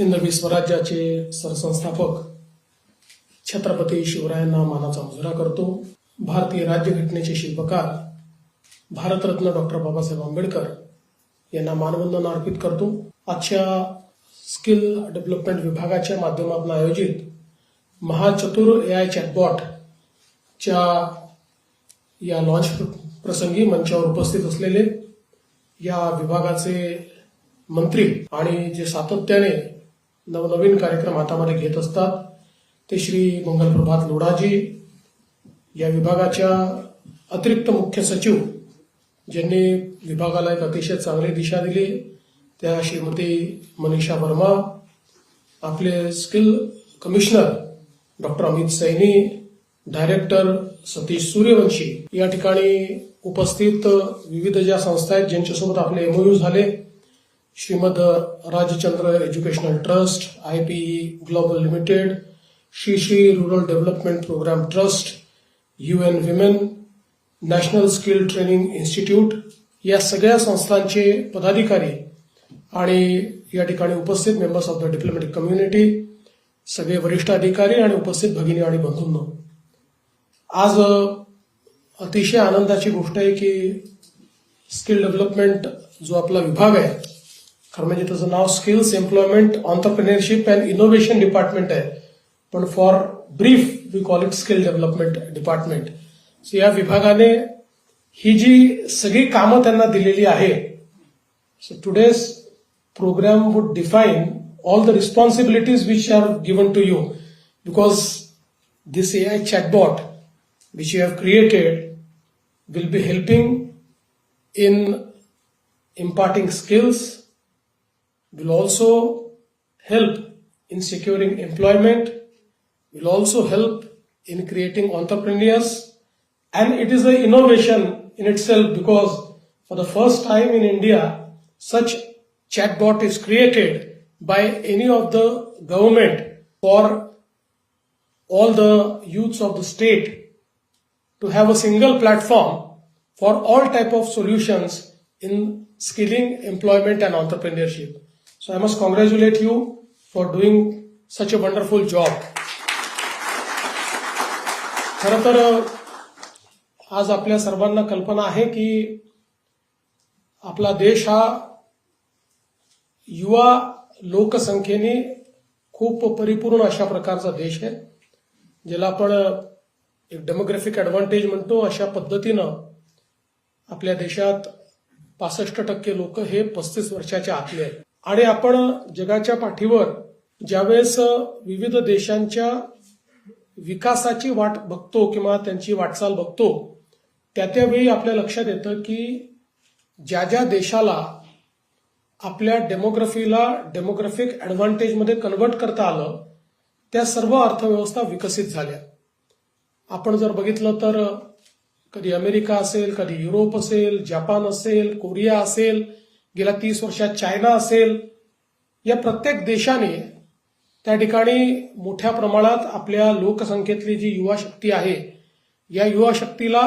हिंदवी स्वराज्याचे सरसंस्थापक छत्रपती शिवरायांना मानाचा मुजरा करतो. भारतीय राज्यघटनेचे शिल्पकार भारतरत्न डॉक्टर बाबासाहेब आंबेडकर यांना मानवंदना अर्पित करतो. आजच्या स्किल डेव्हलपमेंट विभागाच्या माध्यमातून आयोजित महाचतुर AI चॅटबॉटच्या या लॉन्च प्रसंगी मंचावर उपस्थित असलेले या विभागाचे मंत्री आणि जे सातत्याने नवनवीन कार्यक्रम हातामध्ये घेत असतात ते श्री मंगलप्रभात लोढाजी, या विभागाच्या अतिरिक्त मुख्य सचिव ज्यांनी विभागाला एक अतिशय चांगली दिशा दिली त्या श्रीमती मनीषा वर्मा, आपले skill commissioner doctor Amit Saini, director Satish Suryavanshi, या ठिकाणी उपस्थित विविध ज्या संस्था आहेत ज्यांच्यासोबत आपले MOU झाले, Shrimad Rajchandra educational trust, IPE global limited, Shri Shri rural development programme trust, UN women, national skill training institute, या सगळ्या संस्थांचे पदाधिकारी आणि या ठिकाणी उपस्थित members of the diplomatic community, सगळे वरिष्ठ अधिकारी आणि उपस्थित भगिनी आणि बंधूंनो, आज अतिशय आनंदाची गोष्ट आहे की स्किल डेव्हलपमेंट जो आपला विभाग आहे, खरं म्हणजे त्याचं नाव skills employment entrepreneurship and innovation department आहे, पण for brief we call it skill development department. So या विभागाने ही जी सगळी कामं त्यांना दिलेली आहे, so today's program would define all the responsibilities which are given to you, because this AI chatbot which you have created will be helping in imparting skills, will also help in securing employment, will also help in creating entrepreneurs, and it is an innovation in itself because for the first time in India such chatbot is created by any of the government for all the youths of the state to have a single platform for all type of solutions in skilling, employment and entrepreneurship. So I must congratulate you for doing such a wonderful job. खरं तर आज आपल्या सर्वांना कल्पना आहे की आपला देश हा युवा लोकसंख्येने खूप परिपूर्ण अशा प्रकारचा देश आहे, ज्याला आपण एक डेमोग्राफिक ऍडव्हान्टेज म्हणतो. अशा पद्धतीनं आपल्या देशात 65% लोक हे 35 वर्षाच्या आतले आहेत आणि आपण जगाच्या पाठीवर ज्यावेळेस विविध देशांच्या विकासाची वाट बघतो किंवा त्यांची वाटचाल बघतो त्यावेळी आपल्या लक्षात येतं की ज्या ज्या देशाला आपल्या डेमोग्राफीला डेमोग्राफिक ऍडव्हान्टेजमध्ये कन्व्हर्ट करता आलं त्या सर्व अर्थव्यवस्था विकसित झाल्या. आपण जर बघितलं तर कधी अमेरिका असेल, कधी युरोप असेल, जपान असेल, कोरिया असेल, गेल्या 30 वर्षात चायना असेल, या प्रत्येक देशाने त्या ठिकाणी मोठ्या प्रमाणात आपल्या लोकसंख्येतली जी युवा शक्ती आहे या युवा शक्तीला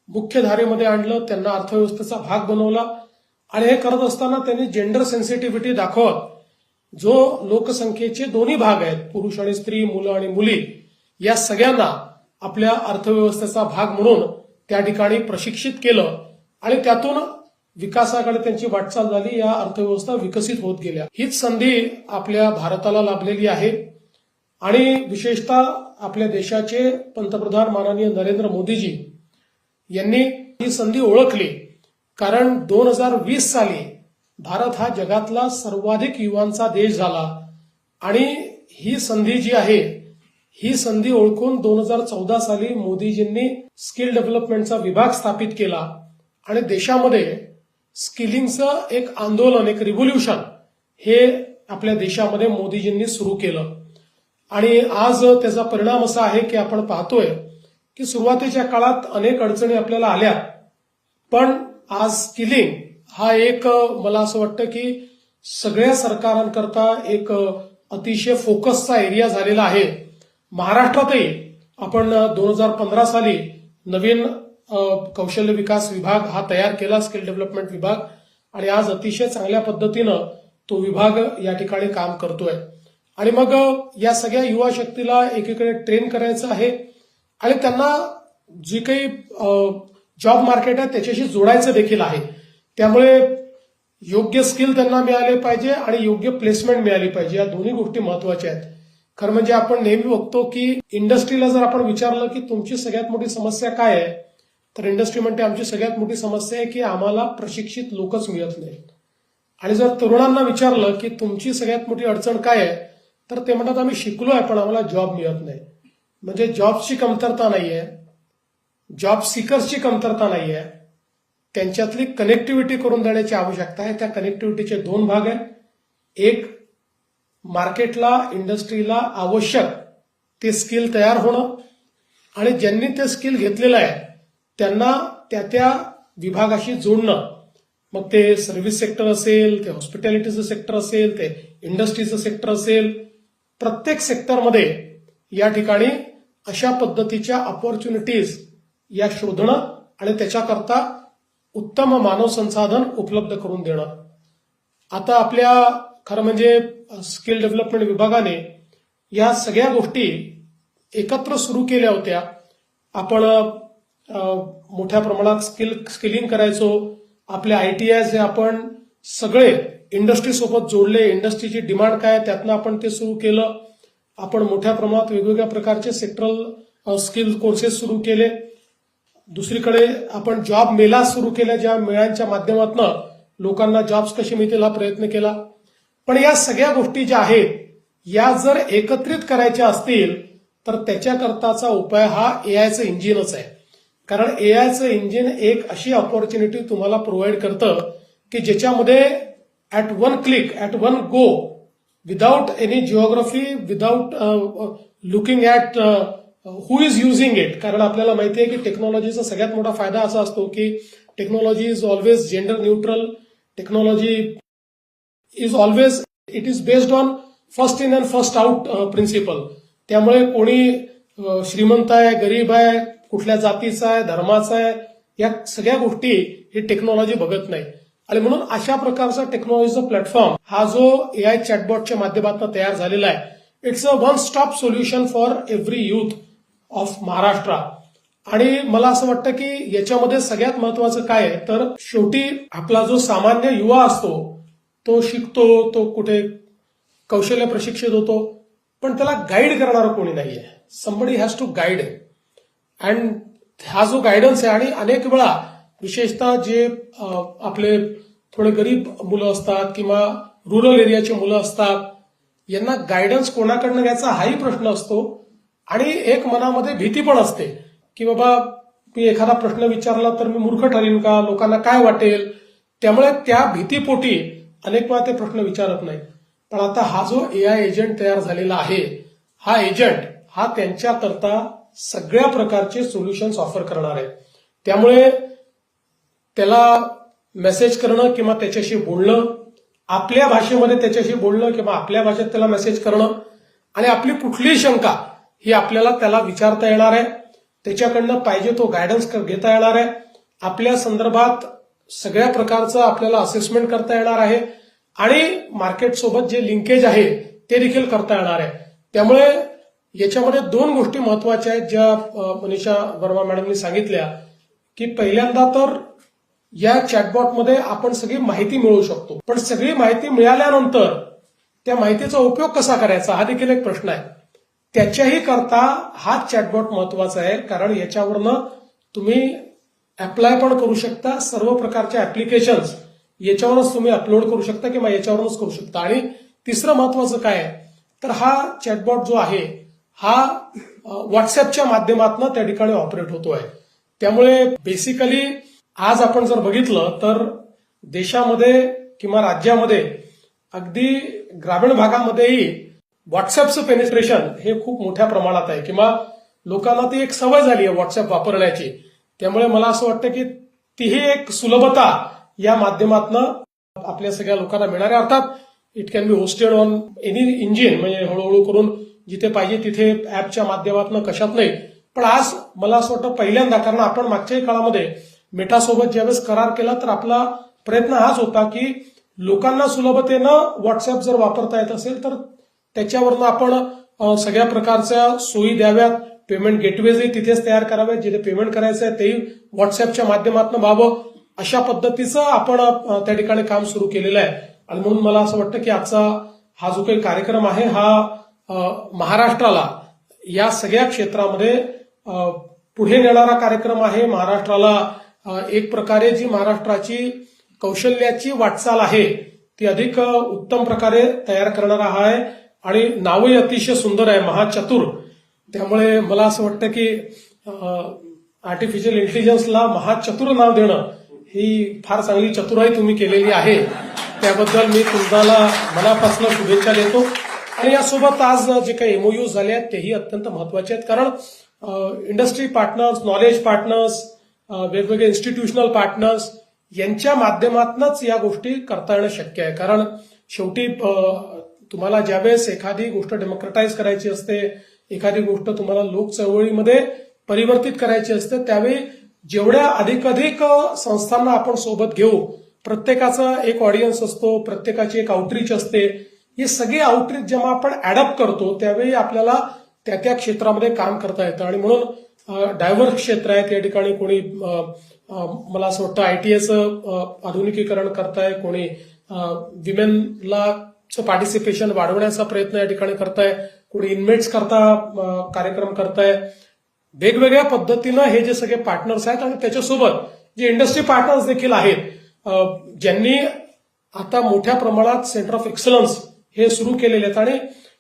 मुख्य धारेमध्ये आणलं, त्यांना अर्थव्यवस्थेचा भाग बनवला आणि हे करत असताना त्यांनी जेंडर सेन्सिटिव्हिटी दाखवत जो लोकसंख्येचे दोन्ही भाग आहेत, पुरुष आणि स्त्री, मुलं आणि मुली, या सगळ्यांना आपल्या अर्थव्यवस्थेचा भाग म्हणून त्या ठिकाणी प्रशिक्षित केलं आणि त्यातून विकासाकडे त्यांची वाटचाल झाली. या अर्थव्यवस्था विकसित होत गेल्या. हीच संधी आपल्या भारताला लाभलेली आहे आणि विशेषतः आपल्या देशाचे पंतप्रधान माननीय नरेंद्र मोदीजी यांनी ही संधी ओळखली, कारण 2020 साली भारत हा जगातला सर्वाधिक युवांचा देश झाला आणि ही संधी जी आहे ही संधी ओळखून 2014 साली मोदीजींनी स्किल डेव्हलपमेंटचा विभाग स्थापित केला आणि देशामध्ये स्किलिंगचं एक आंदोलन, एक रिव्होल्युशन हे आपल्या देशामध्ये मोदीजींनी सुरू केलं आणि आज त्याचा परिणाम असा आहे की आपण पाहतोय की सुरुवातीच्या काळात अनेक अडचणी आपल्याला आल्या, पण आज स्किलिंग हा एक, मला असं वाटतं की सगळ्या सरकारांकरता एक अतिशय फोकसचा एरिया झालेला आहे. महाराष्ट्रातही आपण 2015 साली नवीन कौशल्य विकास विभाग हा तयार केला, स्किल डेव्हलपमेंट विभाग, आणि आज अतिशय चांगल्या पद्धतीनं तो विभाग या ठिकाणी काम करतोय. आणि मग या सगळ्या युवा शक्तीला एकीकडे ट्रेन करायचं आहे आणि त्यांना जी काही जॉब मार्केट आहे त्याच्याशी जोडायचं देखील आहे. त्यामुळे योग्य स्किल त्यांना मिळाले पाहिजे आणि योग्य प्लेसमेंट मिळाली पाहिजे. या दोन्ही गोष्टी महत्वाच्या आहेत. खरं म्हणजे आपण नेहमी बघतो की इंडस्ट्रीला जर आपण विचारलं की तुमची सगळ्यात मोठी समस्या काय आहे, तर इंडस्ट्री म्हणते आमची सगळ्यात मोठी समस्या आहे की आम्हाला प्रशिक्षित लोकच मिळत नाहीत. आणि जर तरुणांना विचारलं की तुमची सगळ्यात मोठी अडचण काय आहे, तर ते म्हणतात आम्ही शिकलोय पण आम्हाला जॉब मिळत नाही. म्हणजे जॉबची कमतरता नाहीये, जॉब सिकर्सची कमतरता नाहीये, त्यांच्यातली कनेक्टिव्हिटी करून देण्याची आवश्यकता आहे. त्या कनेक्टिव्हिटीचे दोन भाग आहेत. एक, मार्केटला इंडस्ट्रीला आवश्यक ते स्किल तयार होणं आणि ज्यांनी ते स्किल घेतलेलं आहे त्यांना त्या विभागाशी जोडणं. मग ते सर्व्हिस सेक्टर असेल, ते हॉस्पिटॅलिटीचं सेक्टर असेल, ते इंडस्ट्रीचं सेक्टर असेल, प्रत्येक सेक्टरमध्ये या ठिकाणी अशा पद्धतीच्या ऑपॉर्च्युनिटीज या शोधणं आणि त्याच्याकरता उत्तम मानव संसाधन उपलब्ध करून देणं. आता आपल्या खरं म्हणजे स्किल डेव्हलपमेंट विभागाने या सगळ्या गोष्टी एकत्र सुरू केल्या होत्या. आपण मोठ्या प्रमाणात स्किलिंग करायचो. आपले ITIs हे आपण सगळे इंडस्ट्री सोबत जोडले. इंडस्ट्रीची डिमांड काय त्यातनं आपण ते सुरू केलं. आपण मोठ्या प्रमाणात वेगवेगळ्या प्रकारचे सेक्टरल स्किल कोर्सेस सुरू केले. दुसरीकडे आपण जॉब मेला सुरू केल्या, ज्या मेळ्यांच्या माध्यमातून लोकांना जॉब्स कसे मिळतील हा प्रयत्न केला. पण या सगळ्या गोष्टी ज्या आहेत या जर एकत्रित करायच्या असतील तर त्याच्याकरताचा उपाय हा एआयचं इंजिनच आहे. कारण एआयचं इंजिन एक अशी ऑपॉर्च्युनिटी तुम्हाला प्रोव्हाइड करतं की ज्याच्यामध्ये at one click, at one go, without any geography, without looking at who is using it. कारण आपल्याला माहिती आहे की टेक्नॉलॉजीचा सगळ्यात मोठा फायदा असा असतो की technology is always gender neutral. Technology is always, it is based on first in and first out principle. त्यामुळे कोणी श्रीमंत आहे, गरीब आहे, कुठल्या जातीचा आहे, धर्माचा आहे, या सगळ्या गोष्टी ही टेक्नॉलॉजी बघत नाही. आणि म्हणून अशा प्रकारचा टेक्नॉलॉजीचा प्लॅटफॉर्म हा जो एआय चॅटबॉटच्या माध्यमातून तयार झालेला आहे, it's a one stop solution for every youth of Maharashtra. आणि मला असं वाटतं की याच्यामध्ये सगळ्यात महत्वाचं काय आहे तर शेवटी आपला जो सामान्य युवा असतो तो शिकतो, तो कुठे कौशल्य प्रशिक्षित होतो, पण त्याला गाईड करणारं कोणी नाहीये. Somebody has to guide. And हा जो गायडन्स आहे, आणि अनेक वेळा विशेषतः जे आपले थोडे गरीब मुलं असतात किंवा रुरल एरियाची मुलं असतात, यांना गायडन्स कोणाकडनं घ्यायचा हाही प्रश्न असतो. आणि एक मनामध्ये भीती पण असते की बाबा मी एखादा प्रश्न विचारला तर मी मूर्ख ठरेन का, लोकांना काय वाटेल. त्यामुळे त्या भीतीपोटी अनेक वेळा ते प्रश्न विचारत नाही. पण आता हा जो एआय एजंट तयार झालेला आहे, हा एजंट हा त्यांच्याकरता सगळ्या प्रकारचे सोल्युशन्स ऑफर करणार आहे. त्यामुळे त्याला मेसेज करणं किंवा त्याच्याशी बोलणं, आपल्या भाषेमध्ये त्याच्याशी बोलणं किंवा आपल्या भाषेत त्याला मेसेज करणं, आणि आपली कुठलीही शंका ही आपल्याला त्याला विचारता येणार आहे. त्याच्याकडनं पाहिजे तो गायडन्स घेता येणार आहे. आपल्या संदर्भात सगळ्या प्रकारचं आपल्याला असेसमेंट करता येणार आहे आणि मार्केटसोबत जे लिंकेज आहे ते देखील करता येणार आहे. त्यामुळे याच्यामध्ये दोन गोष्टी महत्वाच्या आहेत ज्या मनीषा वर्मा मॅडमनी सांगितल्या की पहिल्यांदा तर या चॅटबॉटमध्ये आपण सगळी माहिती मिळवू शकतो, पण सगळी माहिती मिळाल्यानंतर त्या माहितीचा उपयोग कसा करायचा हा देखील एक प्रश्न आहे. त्याच्याही करता हा चॅटबॉट महत्वाचा आहे, कारण याच्यावरनं तुम्ही अप्लाय पण करू शकता. सर्व प्रकारच्या ऍप्लिकेशन्स याच्यावरच तुम्ही अपलोड करू शकता किंवा याच्यावरूनच करू शकता. आणि तिसरं महत्वाचं काय आहे तर हा चॅटबॉट जो आहे हा व्हॉट्सअपच्या माध्यमातून त्या ठिकाणी ऑपरेट होतोय. त्यामुळे बेसिकली आज आपण जर बघितलं तर देशामध्ये किंवा राज्यामध्ये अगदी ग्रामीण भागामध्येही व्हॉट्सअपचं पेनिट्रेशन हे खूप मोठ्या प्रमाणात आहे किंवा लोकांना ती एक सवय झाली आहे व्हॉट्सअप वापरण्याची. त्यामुळे मला असं वाटतं की तीही एक सुलभता या माध्यमातून आपल्या सगळ्या लोकांना मिळणार आहे. अर्थात it can be hosted on any engine, म्हणजे हळूहळू करून जिथे पाहिजे तिथे ऍपच्या माध्यमातून कशात नाही. पण आज मला असं वाटतं पहिल्यांदा, कारण आपण मागच्याही काळामध्ये मेटासोबत ज्यावेळेस करार केला तर आपला प्रयत्न हाच होता की लोकांना सुलभतेनं व्हॉट्सअप जर वापरता येत असेल तर त्याच्यावरनं आपण सगळ्या प्रकारच्या सोयी द्याव्यात. पेमेंट गेटवेजही तिथेच तयार कराव्यात. जिथे पेमेंट करायचं आहे तेही व्हॉट्सअपच्या माध्यमातून व्हावं. अशा पद्धतीचं आपण त्या ठिकाणी काम सुरू केलेलं आहे. आणि म्हणून मला असं वाटतं की आजचा हा जो काही कार्यक्रम आहे हा महाराष्ट्राला या सगळ्या क्षेत्रामध्ये पुढे नेणारा कार्यक्रम आहे. महाराष्ट्राला एक प्रकारे जी महाराष्ट्राची कौशल्याची वाटचाल आहे ती अधिक उत्तम प्रकारे तयार करणारा आहे. आणि नावही अतिशय सुंदर आहे, महाचतुर. त्यामुळे मला असं वाटतं की आर्टिफिशियल इंटेलिजन्सला महाचतुर नाव देणं ही फार चांगली चतुराई तुम्ही केलेली आहे. त्याबद्दल मी तुम्हाला मनापासून शुभेच्छा देतो. आणि यासोबत आज जे काही एमओयू झाले आहेत तेही अत्यंत महत्वाचे आहेत. कारण इंडस्ट्री पार्टनर्स, नॉलेज पार्टनर्स, वेगवेगळे इन्स्टिट्यूशनल पार्टनर्स यांच्या माध्यमातूनच या गोष्टी करता येणं शक्य आहे. कारण शेवटी तुम्हाला ज्यावेळेस एखादी गोष्ट डेमोक्रेटाईज करायची असते, एखादी गोष्ट तुम्हाला लोक चळवळीमध्ये परिवर्तित करायची असते, त्यावेळी जेवढ्या अधिकाधिक संस्थांना आपण सोबत घेऊ, प्रत्येकाचा एक ऑडियन्स असतो, प्रत्येकाची एक आउटरीच असते. ही सगळी आउटरीच जेव्हा आपण अडॅप्ट करतो त्यावेळी आपल्याला त्या त्या क्षेत्रामध्ये काम करता येतं. आणि म्हणून डायव्हर्स क्षेत्र आहे. त्या ठिकाणी कोणी मला असं वाटतं आयटीएचं आधुनिकीकरण करताय, कोणी विमेनला पार्टिसिपेशन वाढवण्याचा प्रयत्न या ठिकाणी करताय, कोणी इन्व्हेट्स करता कार्यक्रम करताय. वेगवेगळ्या पद्धतीनं हे जे सगळे पार्टनर्स आहेत आणि त्याच्यासोबत जे इंडस्ट्री पार्टनर्स देखील आहेत ज्यांनी आता मोठ्या प्रमाणात सेंटर ऑफ एक्सलन्स हे सुरू केलेले आहेत. आणि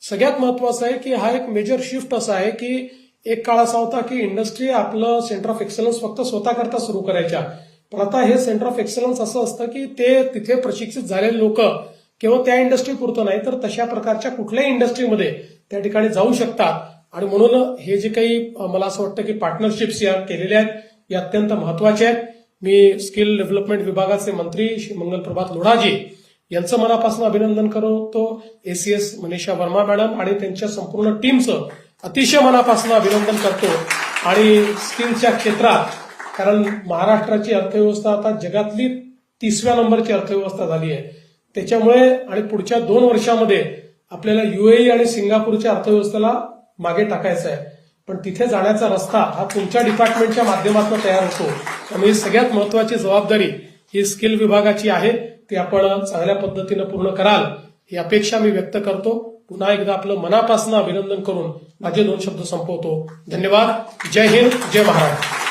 सगळ्यात महत्वाचं आहे की हा एक मेजर शिफ्ट असा आहे की एक काळ असा होता की इंडस्ट्री आपलं सेंटर ऑफ एक्सलन्स फक्त स्वतःकरता सुरू करायच्या, पण आता हे सेंटर ऑफ एक्सलन्स असं असतं की ते तिथे प्रशिक्षित झालेले लोक केवळ त्या इंडस्ट्री पुरतं नाही तर तशा प्रकारच्या कुठल्याही इंडस्ट्रीमध्ये त्या ठिकाणी जाऊ शकतात. आणि म्हणून हे जे काही मला असं वाटतं की पार्टनरशिप्स या केलेल्या आहेत या अत्यंत महत्वाच्या आहेत. मी स्किल डेव्हलपमेंट विभागाचे मंत्री श्री मंगलप्रभात लोढाजी यांचं मनापासून अभिनंदन करतो. एसीएस मनीषा वर्मा मॅडम आणि त्यांच्या संपूर्ण टीमचं अतिशय मनापासून अभिनंदन करतो. आणि स्किलच्या क्षेत्रात, कारण महाराष्ट्राची अर्थव्यवस्था आता जगातली 30व्या नंबरची अर्थव्यवस्था झाली आहे, त्याच्यामुळे आणि पुढच्या 2 वर्षामध्ये आपल्याला यूएई आणि सिंगापूरच्या अर्थव्यवस्थेला मागे टाकायचं आहे. पण तिथे जाण्याचा रस्ता हा तुमच्या डिपार्टमेंटच्या माध्यमातून तयार होतो. त्यामुळे सगळ्यात महत्वाची जबाबदारी ही स्किल विभागाची आहे. ती आपण चांगल्या पद्धतीनं पूर्ण कराल ही अपेक्षा मी व्यक्त करतो. पुन्हा एकदा आपलं मनापासून अभिनंदन करून माझे 2 शब्द संपवतो. धन्यवाद. जय हिंद, जय महाराष्ट्र.